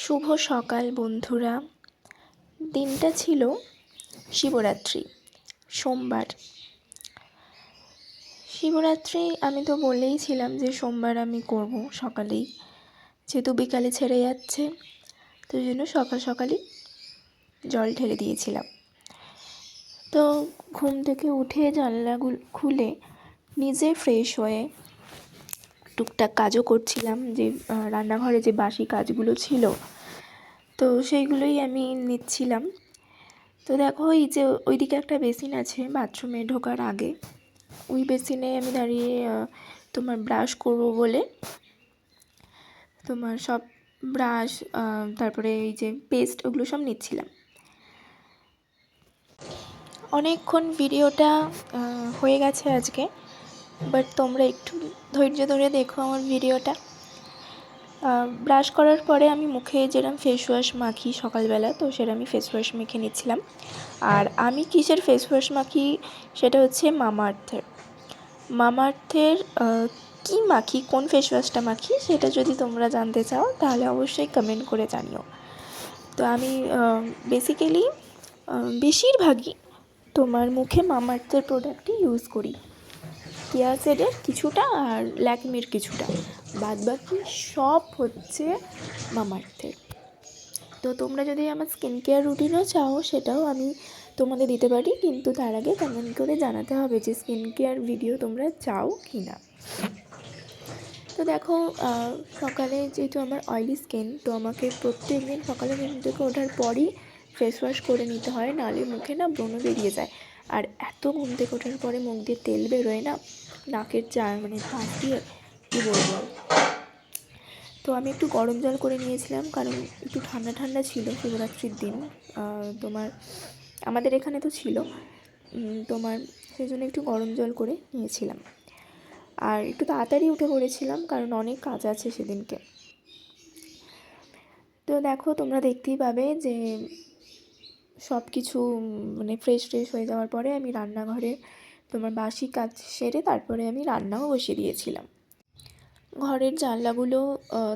শুভ সকাল বন্ধুরা। দিনটা ছিল শিবরাত্রি, সোমবার। শিবরাত্রি আমি তো বলেইছিলাম যে সোমবার আমি করব সকালেই, যেহেতু বিকালে ছেড়ে যাচ্ছে, তো ওই জন্য সকাল সকালই জল ঢেলে দিয়েছিলাম। তো ঘুম থেকে উঠে জানলাগুলো খুলে নিজে ফ্রেশ হয়ে টুকটাক কাজও করছিলাম, যে রান্নাঘরে যে বাসি কাজগুলো ছিল তো সেইগুলোই আমি নিচ্ছিলাম। তো দেখো, এই যে ওইদিকে একটা বেসিন আছে বাথরুমে ঢোকার আগে, ওই বেসিনে আমি দাঁড়িয়ে তোমার ব্রাশ করব বলে তোমার সব ব্রাশ, তারপরে এই যে পেস্ট, ওগুলো সব নিচ্ছিলাম। অনেকক্ষণ ভিডিওটা হয়ে গেছে আজকে, বাট তোমরা একটু ধৈর্য ধরে দেখো আমার ভিডিওটা। ব্রাশ করার পরে আমি মুখে যেরকম ফেস ওয়াশ মাখি সকালবেলা, তো সেটা আমি ফেস ওয়াশ মেখে নিচ্ছিলাম। আর আমি কিসের ফেস ওয়াশ মাখি সেটা হচ্ছে মামাআর্থের কী মাখি, কোন ফেস ওয়াশটা মাখি, সেটা যদি তোমরা জানতে চাও তাহলে অবশ্যই কমেন্ট করে জানিও। তো আমি বেসিক্যালি বেশিরভাগই তোমার মুখে মামাআর্থের প্রোডাক্টই ইউজ করি। কেয়ারসেডের কিছুটা আর ল্যাকমির কিছুটা, বাদবাকি সব হচ্ছে মামাআর্থের। তো তোমরা যদি আমার স্কিন কেয়ার রুটিনও চাও সেটাও আমি তোমাদের দিতে পারি, কিন্তু তার আগে কমেন্ট করে জানাতে হবে যে স্কিন কেয়ার ভিডিও তোমরা চাও কি না। তো দেখো, সকালে যেহেতু আমার অয়েলি স্কিন, তো আমাকে প্রত্যেক দিন সকালে ঘুম থেকে ওঠার পরই ফেস ওয়াশ করে নিতে হয়, নাহলে মুখে না ব্রণ বেরিয়ে যায়। আর এত ঘুম থেকে ওঠার পরে মুখ দিয়ে তেল বেরোয় না, নাকের পাশ দিয়ে, কী বলবো। তো আমি একটু গরম জল করে নিয়েছিলাম, কারণ একটু ঠান্ডা ঠান্ডা ছিল শিবরাত্রির দিন। তোমার আমাদের এখানে তো ছিল, তোমার সেই জন্য একটু গরম জল করে নিয়েছিলাম। আর একটু তাড়াতাড়ি উঠে পড়েছিলাম, কারণ অনেক কাজ আছে সেদিনকে। তো দেখো, তোমরা দেখতেই পাবে যে সব কিছু ফ্রেশ হয়ে যাওয়ার পরে আমি রান্নাঘরে তোমার বাসি কাজ সেরে তারপরে আমি রান্নাও বসিয়ে দিয়েছিলাম। ঘরের জানলাগুলো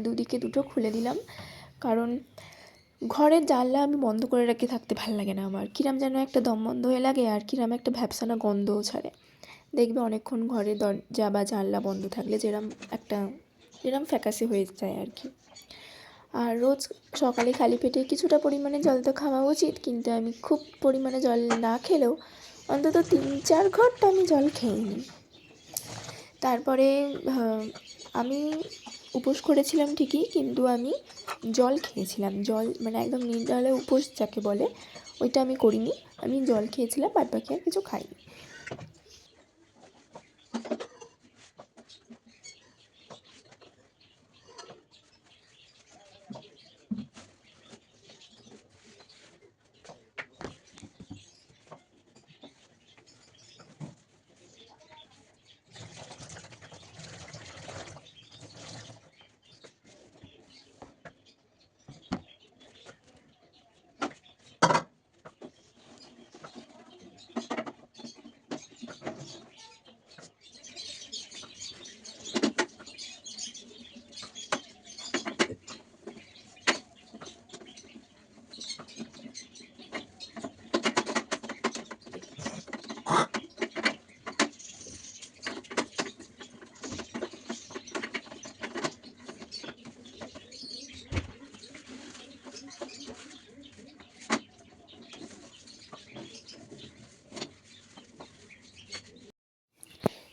দুদিকে দুটো খুলে দিলাম, কারণ ঘরের জানলা আমি বন্ধ করে রেখে থাকতে ভালো লাগে না আমার, কিরম যেন একটা দম বন্ধ হয়ে লাগে, আর কিরম একটা ভ্যাপসানা গন্ধও ছাড়ে। দেখবে অনেকক্ষণ ঘরের দরজা বা জানলা বন্ধ থাকলে যেরম ফ্যাকাশে হয়ে যায় আর কি। আর রোজ সকালে খালি পেটে কিছুটা পরিমাণে জল তো খাওয়া উচিত, কিন্তু আমি খুব পরিমাণে জল না খেলেও অন্তত 3-4 ঘট আমি জল খেয়ে নিই। তারপরে আমি উপোস করেছিলাম ঠিকই, কিন্তু আমি জল খেয়েছিলাম। জল একদম নির্জলে উপোস যাকে বলে, ওইটা আমি করিনি। আমি জল খেয়েছিলাম, বাদ বাকি আর কিছু খাইনি।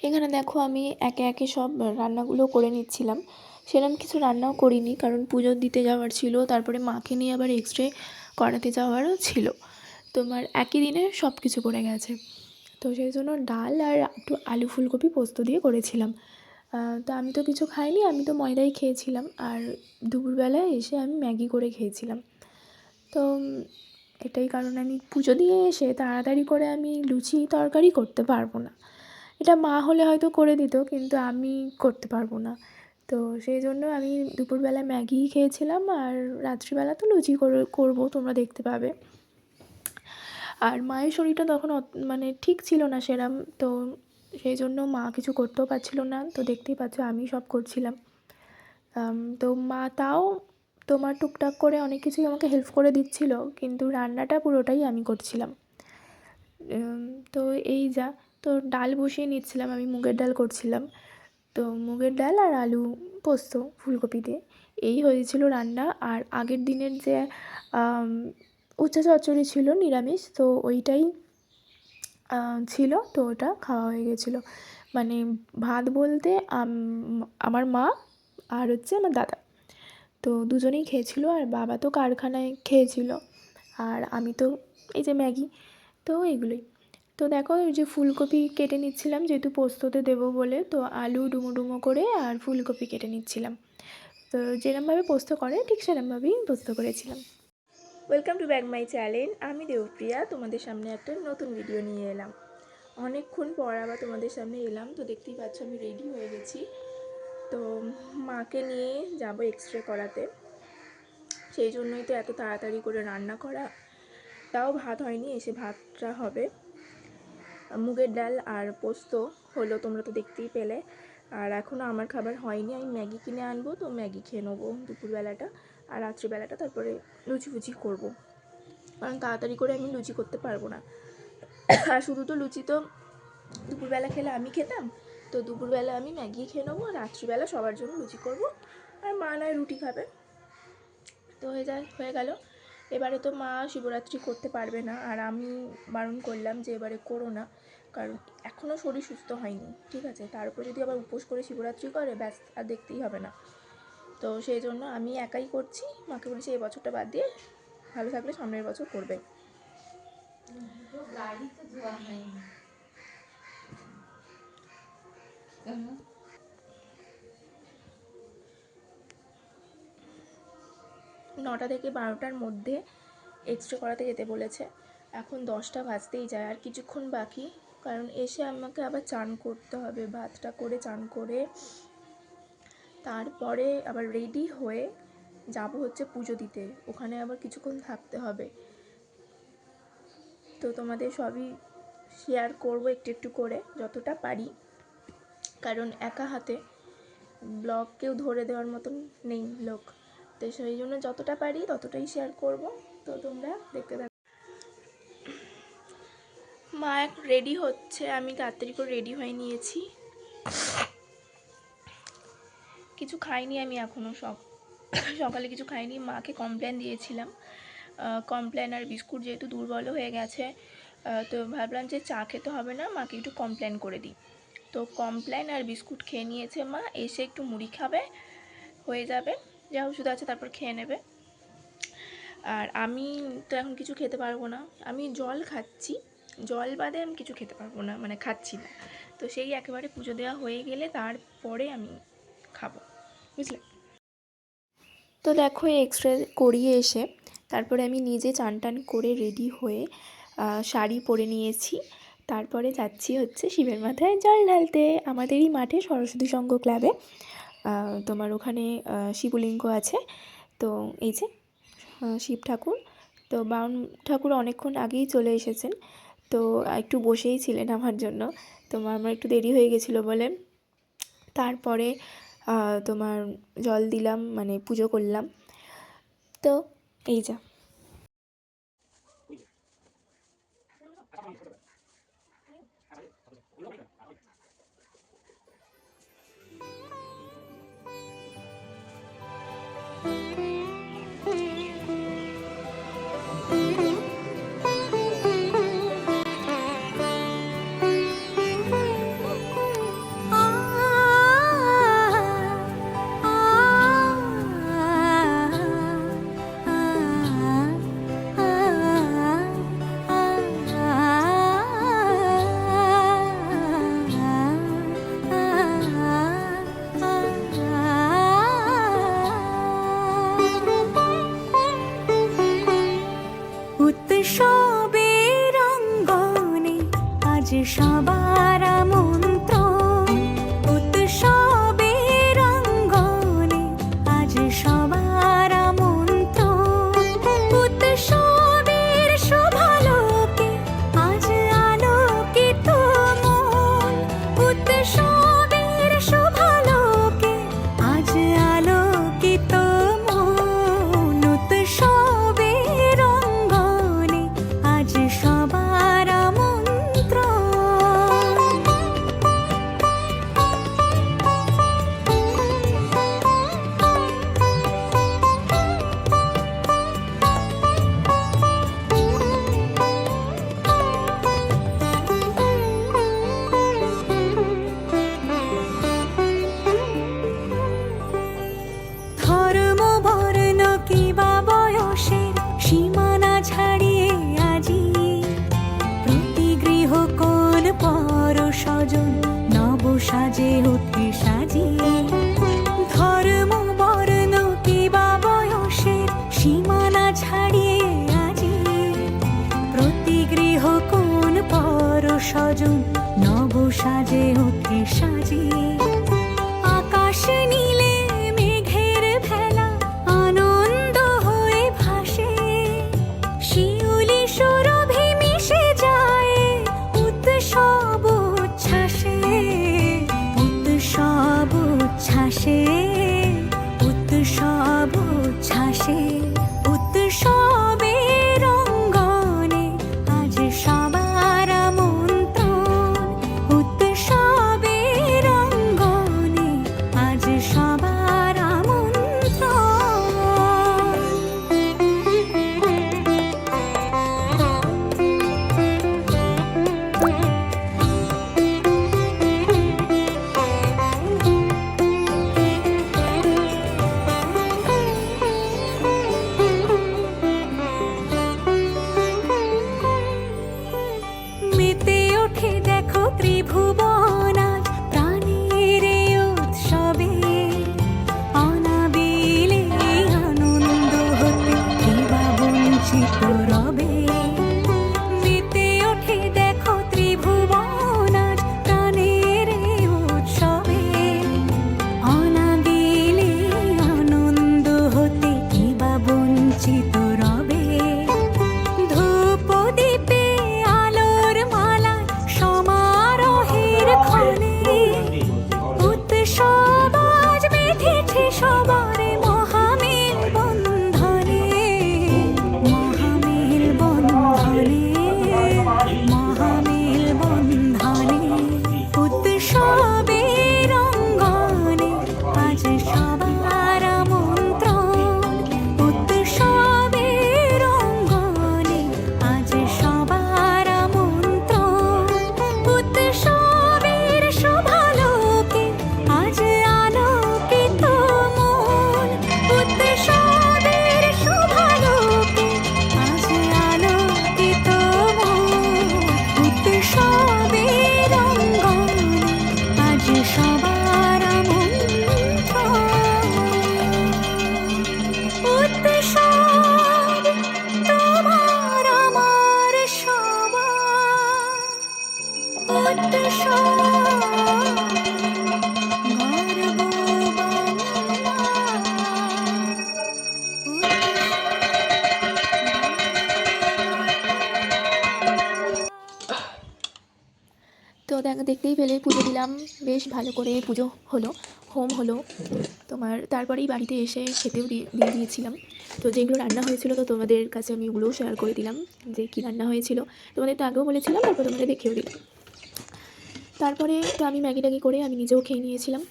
এখানে দেখো, আমি একে একে সব রান্নাগুলো করে নিচ্ছিলাম। সেরকম কিছু রান্নাও করিনি, কারণ পুজো দিতে যাওয়ার ছিল, তারপরে মাকে নিয়ে আবার এক্সরে করাতে যাওয়ারও ছিল। তোমার একই দিনে সব কিছু পড়ে গেছে, তো সেই জন্য ডাল আর একটু আলু ফুলকপি পোস্ত দিয়ে করেছিলাম। তো আমি তো কিছু খাইনি, আমি তো ময়দাই খেয়েছিলাম। আর দুপুরবেলায় এসে আমি ম্যাগি করে খেয়েছিলাম। তো এটাই কারণ, আমি পুজো দিয়ে এসে তাড়াতাড়ি করে আমি লুচি তরকারি করতে পারবো না। এটা মা হলে হয়তো করে দিত, কিন্তু আমি করতে পারবো না। তো সেই জন্য আমি দুপুরবেলা ম্যাগি খেয়েছিলাম, আর রাত্রিবেলা তো লুচি করবো, তোমরা দেখতে পাবে। আর মায়ের শরীরটা তখন ঠিক ছিল না সেরম, তো সেই জন্য মা কিছু করতেও পারছিল না। তো দেখতেই পাচ্ছ আমি সব করছিলাম। তো মা তাও তো মা টুকটাক করে অনেক কিছুই আমাকে হেল্প করে দিচ্ছিল, কিন্তু রান্নাটা পুরোটাই আমি করছিলাম। তো এই যা, তো ডাল বসিয়ে নিচ্ছিলাম, আমি মুগের ডাল করছিলাম। তো মুগের ডাল আর আলু পোস্ত ফুলকপি দিয়ে এই হয়েছিল রান্না। আর আগের দিনের যে উচ্চা চচ্চড়ি ছিল নিরামিষ, তো ওইটাই ছিল, তো ওটা খাওয়া হয়ে গেছিলো। মানে ভাত বলতে আমার মা আর হচ্ছে আমার দাদা, তো দুজনেই খেয়েছিল। আর বাবা তো কারখানায় খেয়েছিল, আর আমি তো এই যে ম্যাগি, তো এগুলোই। তো দেখো ওই যে ফুলকপি কেটে নিচ্ছিলাম যেহেতু পোস্ততে দেবো বলে, তো আলু ডুমো ডুমো করে আর ফুলকপি কেটে নিচ্ছিলাম। তো যেরমভাবে পোস্ত করে ঠিক সেরমভাবেই পোস্ত করেছিলাম। Welcome to back my channel. আমি দেবপ্রিয়া, তোমাদের সামনে একটা নতুন ভিডিও নিয়ে এলাম। অনেকক্ষণ পর আবার তোমাদের সামনে এলাম। তো দেখতেই পাচ্ছ আমি রেডি হয়ে গেছি। তো মাকে নিয়ে যাব এক্সরে করাতে, সেই জন্যই তো এত তাড়াতাড়ি করে রান্না করা। তাও ভাত হয়নি, এসে ভাতটা হবে। মুগের ডাল আর পোস্ত হলো, তোমরা তো দেখতেই পেলে। আর এখনও আমার খাবার হয়নি, আমি ম্যাগি কিনে আনবো, তো ম্যাগি খেয়ে নেবো দুপুরবেলাটা। আর রাত্রিবেলাটা তারপরে লুচি ফুচি করবো, কারণ তাড়াতাড়ি করে আমি লুচি করতে পারবো না। আর শুধু তো লুচি তো দুপুরবেলা খেলে আমি খেতাম, তো দুপুরবেলা আমি ম্যাগি খেয়ে নেবো, আর রাত্রিবেলা সবার জন্য লুচি করবো, আর মা নয় রুটি খাবে। তো হয়ে গেল। এবারে তো মা শিবরাত্রি করতে পারবে না, আর আমি বারণ করলাম যে এবারে করো না, কারণ এখনও শরীর সুস্থ হয়নি, ঠিক আছে? তার উপর যদি আবার উপোস করে শিবরাত্রি করে, ব্যাস আর দেখতেই হবে না। তো সেই জন্য আমি একাই করছি। মাকে বলেছি এই বছরটা বাদ দিয়ে ভালো থাকলে সামনের বছর করবে। গাড়ি তো ধোয়া হয়নি। 9টা থেকে 12টার মধ্যে এক্সরে করাতে যেতে বলেছে। এখন 10টা বাজতেই যায়, আর কিছুক্ষণ বাকি, কারণ এসে আমাকে আবার চান করতে হবে, ভাতটা করে চান করে তারপরে আবার রেডি হয়ে যাব হচ্ছে পুজো দিতে, ওখানে আবার কিছুক্ষণ থাকতে হবে। তো তোমাদের সবই শেয়ার করব একটু একটু করে যতটা পারি, কারণ একা হাতে ব্লগ কেউ ধরে দেওয়ার মতন নেই লোক, তো সেই জন্য যতটা পারি ততটাই শেয়ার করব। তো তোমরা দেখতে থাকো। মা রেডি হচ্ছে, আমি তাড়াতাড়ি করে রেডি হয়ে নিয়েছি। কিছু খাইনি আমি এখনও, সকালে কিছু খাইনি। মাকে কমপ্লেন দিয়েছিলাম, কমপ্লেন আর বিস্কুট যেহেতু দুর্বল হয়ে গেছে, তো ভাবলাম যে চা খেতে হবে না, মাকে একটু কমপ্লেন করে দিই। তো কমপ্লেন আর বিস্কুট খেয়ে নিয়েছে মা, এসে একটু মুড়ি খাবে, হয়ে যাবে, যা ওষুধ আছে তারপর খেয়ে নেবে। আর আমি তো এখন কিছু খেতে পারবো না, আমি জল খাচ্ছি, জল বাদে আমি কিছু খেতে পারবো না, মানে খাচ্ছি না। তো সেই একেবারে পুজো দেওয়া হয়ে গেলে তারপরে আমি খাবো, বুঝলে? তো দেখো এক্সরে করিয়ে এসে তারপরে আমি নিজে চান টান করে রেডি হয়ে শাড়ি পরে নিয়েছি। তারপরে যাচ্ছি হচ্ছে শিবের মাথায় জল ঢালতে, আমাদেরই মাঠে সরস্বতী সংঘ ক্লাবে। তোমার ওখানে শিবলিঙ্গ আছে, তো এই যে শিব ঠাকুর, তো বাউন ঠাকুর অনেকক্ষণ আগেই চলে এসেছেন, তো একটু বসেই ছিলেন আমার জন্য। তো আমার একটু দেরি হয়ে গেছিলো বলে তারপরে তোমার জল দিলাম, মানে পুজো করলাম। তো এই যা। স্বজন নব সাজে ওঠে সাজিয়ে। ধর্ম বর্ণ কিবা বয়সের সীমানা ছাড়িয়ে আজি প্রতি গৃহ কোন পর স্বজন নব সাজে ওঠে সাজিয়ে। আকাশ নীলে মেঘের ভেলা আনন্দ হয়ে ভাসে, শিউলি সুরভি মিশে যায় উৎসব উচ্ছ্বাসে। উৎসব উচ্ছ্বাসে, উৎসব উচ্ছ্বাসে। উৎসবের অঙ্গনে আজ সবার আমন্ত্রণ। উৎসবের অঙ্গনে আজ সবার মেতে ওঠে দেখো ত্রিভুবন আজ প্রাণের এই উৎসবে। অনাবিলে আনন্দ হতে কিবা বঞ্চিত রবে। মেতে ওঠে দেখো ত্রিভুবন আজ প্রাণের এই উৎসবে। অনাবিলে আনন্দ হতে কিবা বঞ্চিত রবে। ধূপ দীপে আলোর মালা সমারোহের ক্ষণে উৎসব আজ বেঁধেছে সবার মহামেল বন্ধনে। মহামেল বন্ধনে, মহামেল বন্ধনে। উৎসবের অঙ্গনে আজ সবার আমন্ত্রণ। উৎসবের অঙ্গনে আজ সবার আমন্ত্রণ। উৎসবের শোভালোকে আজ আলোকিত মন। উৎসবের শোভালোকে আজ আলোকিত মন। উৎসবের অঙ্গনে আজ সবার আমন্ত্রণ। উৎসব তোমার আমার সবার। উৎসব গর্ব তো দেখতেই পেলে পুজো দিলাম, বেশ ভালো করে পুজো হলো, হোম হলো তোমার। তারপরেই বাড়িতে এসে খেতেও দিয়ে দিয়েছিলাম। তো যেগুলো রান্না হয়েছিল তো তোমাদের কাছে আমি ওগুলোও শেয়ার করে দিলাম যে কী রান্না হয়েছিল। তোমাদের তো আগেও বলেছিলাম, তারপর তোমাদের দেখেও দিলাম। তারপরে তো আমি ম্যাগি ট্যাগি করে আমি নিজেও খেয়ে নিয়েছিলাম।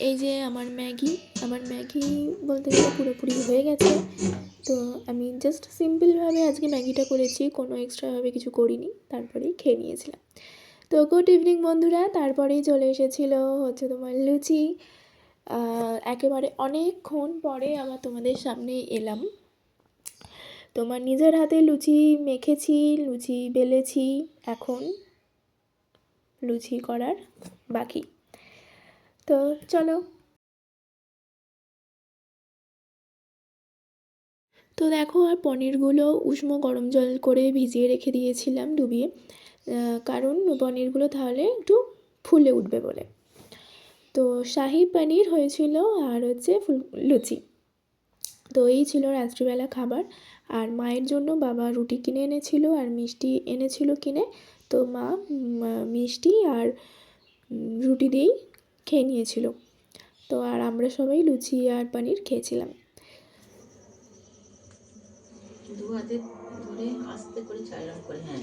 এই যে আমার ম্যাগি বলতে গেলে পুরোপুরি হয়ে গেছে। তো আমি জাস্ট সিম্পলভাবে আজকে ম্যাগিটা করেছি, কোনো এক্সট্রাভাবে কিছু করিনি, তারপরেই খেয়ে নিয়েছিলাম। তো গুড ইভিনিং বন্ধুরা। তারপরেই চলে এসেছিলো হচ্ছে তোমার লুচি। একেবারে অনেকক্ষণ পরে আবার তোমাদের সামনে এলাম। তোমার নিজের হাতে লুচি মেখেছি, লুচি বেলেছি, এখন লুচি করার বাকি। তো চলো। তো দেখো, আর পনিরগুলো উষ্ণ গরম জল করে ভিজিয়ে রেখে দিয়েছিলাম ডুবিয়ে, কারণ পনিরগুলো তাহলে একটু ফুলে উঠবে বলে। তো শাহি পনির হয়েছিল আর হচ্ছে লুচি। তো এই ছিল রাত্রিবেলা খাবার। আর মায়ের জন্য বাবা রুটি কিনে এনেছিল আর মিষ্টি এনেছিল কিনে। তো মা মিষ্টি আর রুটি দিয়েই খেয়ে নিয়েছিল। তো আর আমরা সবাই লুচি আর পনির খেয়েছিলাম। দু হাতে ধরে আস্তে করে চাইলাম করে, হ্যাঁ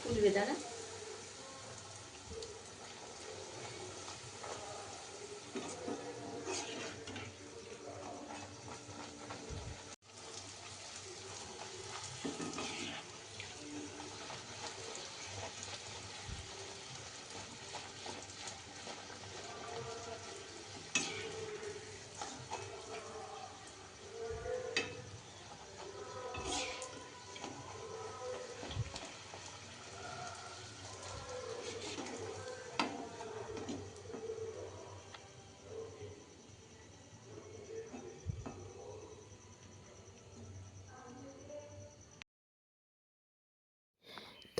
তুলবে দাঁড়া।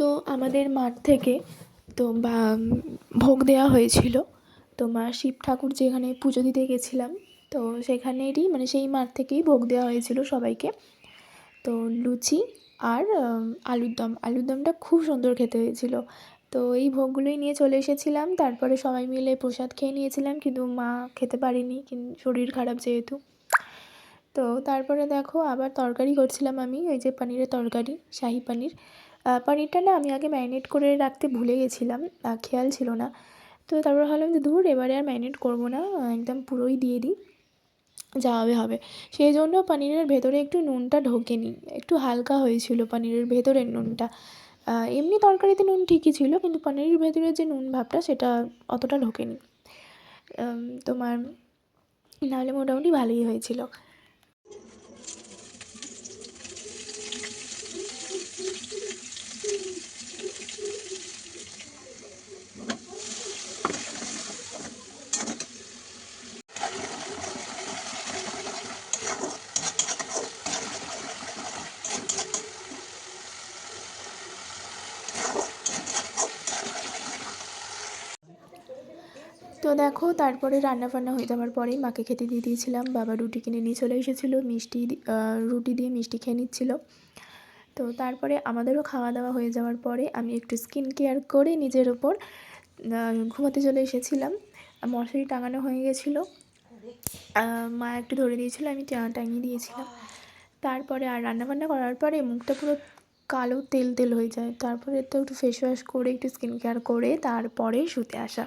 তো আমাদের মাঠ থেকে তো ভোগ দেওয়া হয়েছিল। তো মা শিব ঠাকুর যেখানে পুজো দিতে গেছিলাম, তো সেখানেরই মানে সেই মাঠ থেকেই ভোগ দেওয়া হয়েছিল সবাইকে। তো লুচি আর আলুর দমটা খুব সুন্দর খেতে হয়েছিল। তো এই ভোগগুলোই নিয়ে চলে এসেছিলাম, তারপরে সবাই মিলে প্রসাদ খেয়ে নিয়েছিলাম, কিন্তু মা খেতে পারেনি, শরীর খারাপ যেহেতু। তো তারপরে দেখো আবার তরকারি করছিলাম আমি, ওই যে পনিরের তরকারি, শাহি পনির। পনিরটা না আমি আগে ম্যারিনেট করে রাখতে ভুলে গেছিলাম, খেয়াল ছিল না। তো তারপর ভাবলাম যে ধুর, এবারে আর ম্যারিনেট করবো না, একদম পুরোই দিয়ে দিই, যা হবে হবে। সেই জন্য পনিরের ভেতরে একটু নুনটা ঢোকেনি, একটু হালকা হয়েছিল পনিরের ভেতরের নুনটা। এমনি তরকারিতে নুন ঠিকই ছিল, কিন্তু পনিরের ভেতরে যে নুন ভাবটা সেটা অতটা ঢোকেনি। তোমার নাহলে মোটামুটি ভালোই হয়েছিল। তো দেখো তারপরে রান্নাবান্না হয়ে যাওয়ার পরেই মাকে খেতে দিয়ে দিয়েছিলাম। বাবা রুটি কিনে নিয়ে চলে এসেছিলো, রুটি দিয়ে মিষ্টি খেয়ে নিচ্ছিলো। তো তারপরে আমাদেরও খাওয়া দাওয়া হয়ে যাওয়ার পরে আমি একটু স্কিন কেয়ার করে নিজের ওপর ঘুমাতে চলে এসেছিলাম। মশারি টাঙানো হয়ে গেছিলো, মা একটু ধরে দিয়েছিলো, আমি টাঙিয়ে দিয়েছিলাম। তারপরে আর রান্নাবান্না করার পরে মুখটা পুরো কালো তেল তেল হয়ে যায়, তারপরে তো একটু ফেস ওয়াশ করে একটু স্কিন কেয়ার করে তারপরে শুতে আসা।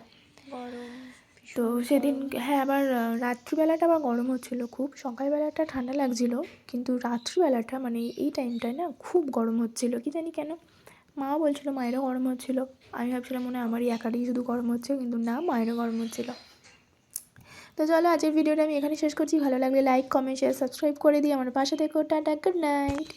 তো সেদিন হ্যাঁ, আবার রাত্রিবেলাটা আবার গরম হচ্ছিলো খুব, সকালবেলাটা ঠান্ডা লাগছিলো, কিন্তু রাত্রিবেলাটা মানে এই টাইমটায় না খুব গরম হচ্ছিলো, কি জানি কেন। মাও বলছিলো মায়েরও গরম হচ্ছিলো, আমি ভাবছিলাম মনে হয় আমারই একারই শুধু গরম হচ্ছে, কিন্তু না, মায়েরও গরম হচ্ছিলো। তো চলো আজকের ভিডিওটা আমি এখানে শেষ করছি। ভালো লাগলে লাইক, কমেন্ট, শেয়ার, সাবস্ক্রাইব করে দিই, আমার পাশে থেকো। Tata, good night.